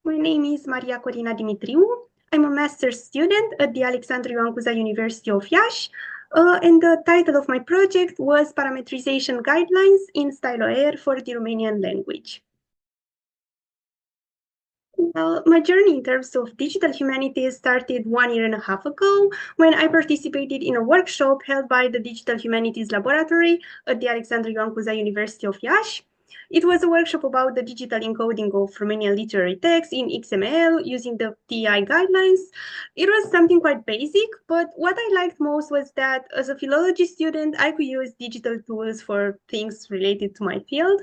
My name is Maria-Corina Dimitru. I'm a master's student at the Alexandru Ioan Cuza University of Iași, and the title of my project was Parametrization Guidelines in StyloR for the Romanian language. Well, my journey in terms of digital humanities started 1.5 years ago when I participated in a workshop held by the Digital Humanities Laboratory at the Alexandru Ioan Cuza University of Iași. It was a workshop about the digital encoding of Romanian literary text in XML using the TI guidelines. It was something quite basic, but what I liked most was that as a philology student, I could use digital tools for things related to my field.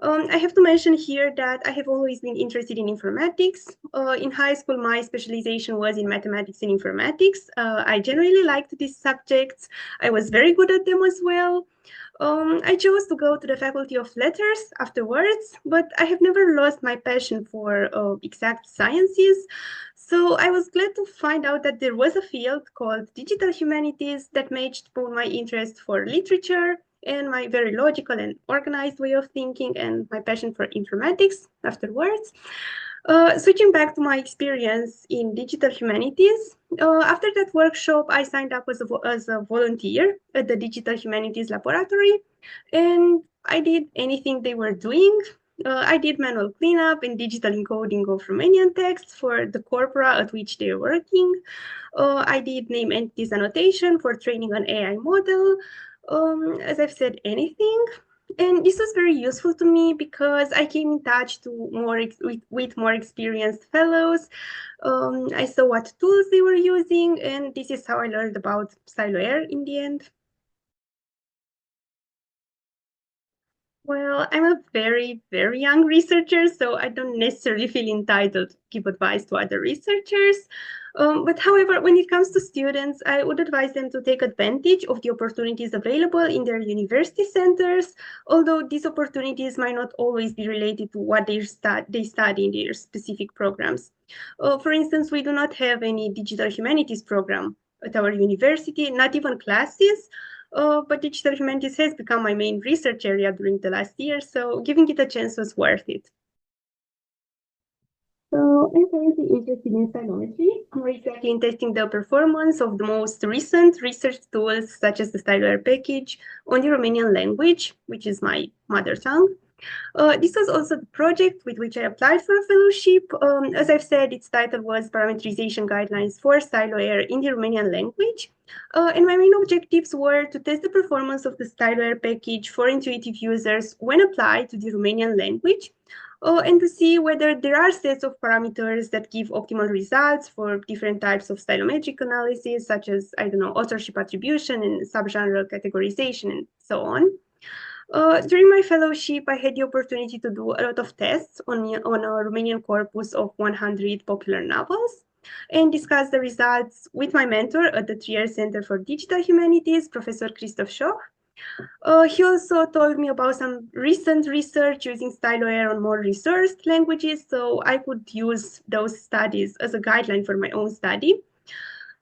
I have to mention here that I have always been interested in informatics. In high school, my specialization was in mathematics and informatics. I generally liked these subjects. I was very good at them as well. I chose to go to the Faculty of Letters afterwards, but I have never lost my passion for exact sciences. So I was glad to find out that there was a field called Digital Humanities that matched both my interest for literature and my very logical and organized way of thinking and my passion for informatics afterwards. Switching back to my experience in digital humanities, after that workshop, I signed up as a volunteer at the Digital Humanities Laboratory, and I did anything they were doing. I did manual cleanup and digital encoding of Romanian texts for the corpora at which they were working. I did name entities annotation for training an AI model. As I've said, anything. And this was very useful to me because I came in touch with more experienced fellows. I saw what tools they were using, and this is how I learned about StyloR in the end. Well, I'm a very, very young researcher, so I don't necessarily feel entitled to give advice to other researchers. But however, when it comes to students, I would advise them to take advantage of the opportunities available in their university centers, although these opportunities might not always be related to what they study in their specific programs. For instance, we do not have any digital humanities program at our university, not even classes. But digital humanities has become my main research area during the last year, so giving it a chance was worth it. So I'm currently interested in stylometry, more exactly in testing the performance of the most recent research tools, such as the StyloR package, on the Romanian language, which is my mother tongue. This was also the project with which I applied for a fellowship. As I've said, its title was Parametrization Guidelines for StyloR in the Romanian language. And my main objectives were to test the performance of the StyloR package for intuitive users when applied to the Romanian language, and to see whether there are sets of parameters that give optimal results for different types of stylometric analysis, such as, I don't know, authorship attribution and subgenre categorization and so on. During my fellowship, I had the opportunity to do a lot of tests on a Romanian corpus of 100 popular novels and discuss the results with my mentor at the Trier Center for Digital Humanities, Professor Christoph Schoch. He also told me about some recent research using StyloR on more resourced languages, so I could use those studies as a guideline for my own study.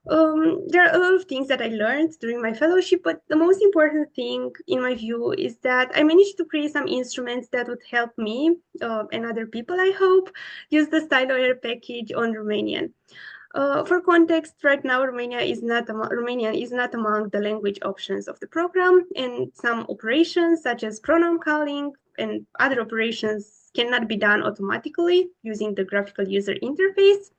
There are a lot of things that I learned during my fellowship, but the most important thing, in my view, is that I managed to create some instruments that would help me and other people, I hope, use the StyloR package on Romanian. For context, right now Romanian is not among the language options of the program, and some operations such as pronoun calling and other operations cannot be done automatically using the graphical user interface.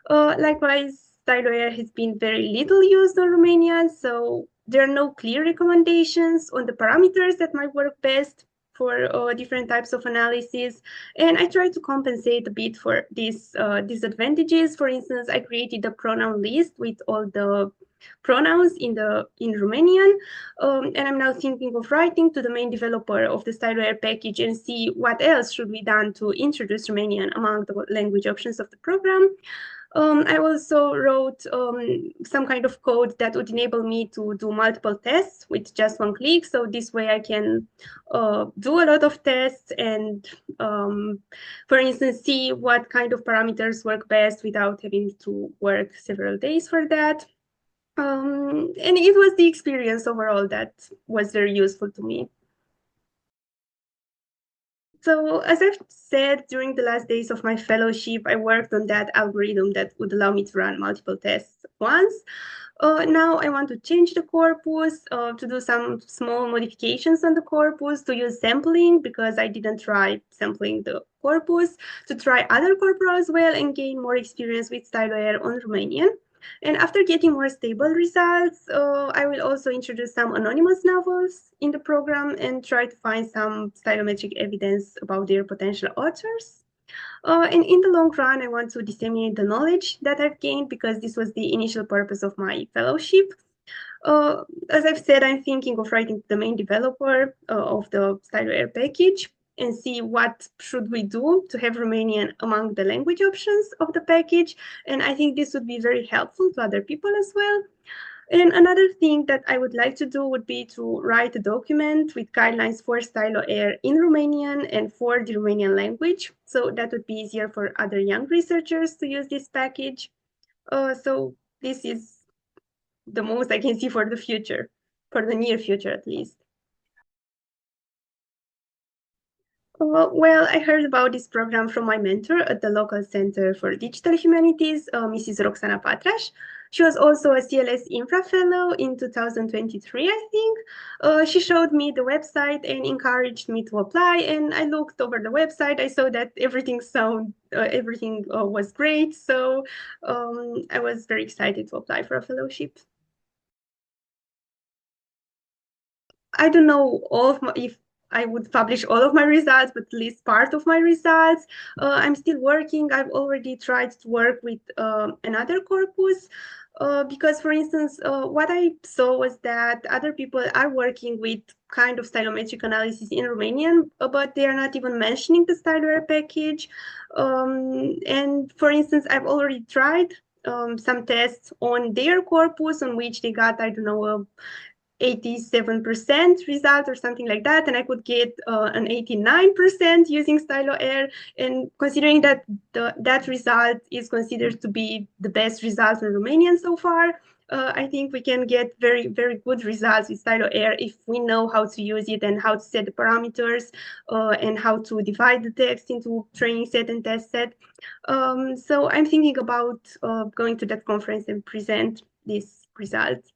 Likewise, StyloR has been very little used on Romanian, so there are no clear recommendations on the parameters that might work best for different types of analysis. And I try to compensate a bit for these disadvantages. For instance, I created a pronoun list with all the pronouns in Romanian, and I'm now thinking of writing to the main developer of the StyloR package and see what else should be done to introduce Romanian among the language options of the program. I also wrote some kind of code that would enable me to do multiple tests with just one click. So this way I can do a lot of tests and, for instance, see what kind of parameters work best without having to work several days for that. And it was the experience overall that was very useful to me. So as I've said, during the last days of my fellowship, I worked on that algorithm that would allow me to run multiple tests at once. Now I want to change the corpus, to do some small modifications on the corpus, to use sampling because I didn't try sampling the corpus, to try other corpora as well and gain more experience with StyloR on Romanian. And after getting more stable results, I will also introduce some anonymous novels in the program and try to find some stylometric evidence about their potential authors. And in the long run, I want to disseminate the knowledge that I've gained because this was the initial purpose of my fellowship. As I've said, I'm thinking of writing the main developer of the StyloR package and see what should we do to have Romanian among the language options of the package. And I think this would be very helpful to other people as well. And another thing that I would like to do would be to write a document with guidelines for StyloR in Romanian and for the Romanian language. So that would be easier for other young researchers to use this package. So this is the most I can see for the future, for the near future at least. Well, I heard about this program from my mentor at the local Center for Digital Humanities, Mrs. Roxana Patraș. She was also a CLS Infra Fellow in 2023, I think. She showed me the website and encouraged me to apply. And I looked over the website. I saw that everything was great. So I was very excited to apply for a fellowship. I don't know if I would publish all of my results, but at least part of my results. I'm still working. I've already tried to work with another corpus because, for instance, what I saw was that other people are working with kind of stylometric analysis in Romanian, but they are not even mentioning the StyloR package. And for instance, I've already tried some tests on their corpus on which they got, I don't know, 87% result or something like that, and I could get an 89% using StyloR. And considering that that result is considered to be the best result in Romanian so far, I think we can get very, very good results with StyloR if we know how to use it and how to set the parameters and how to divide the text into training set and test set. So I'm thinking about going to that conference and present these results.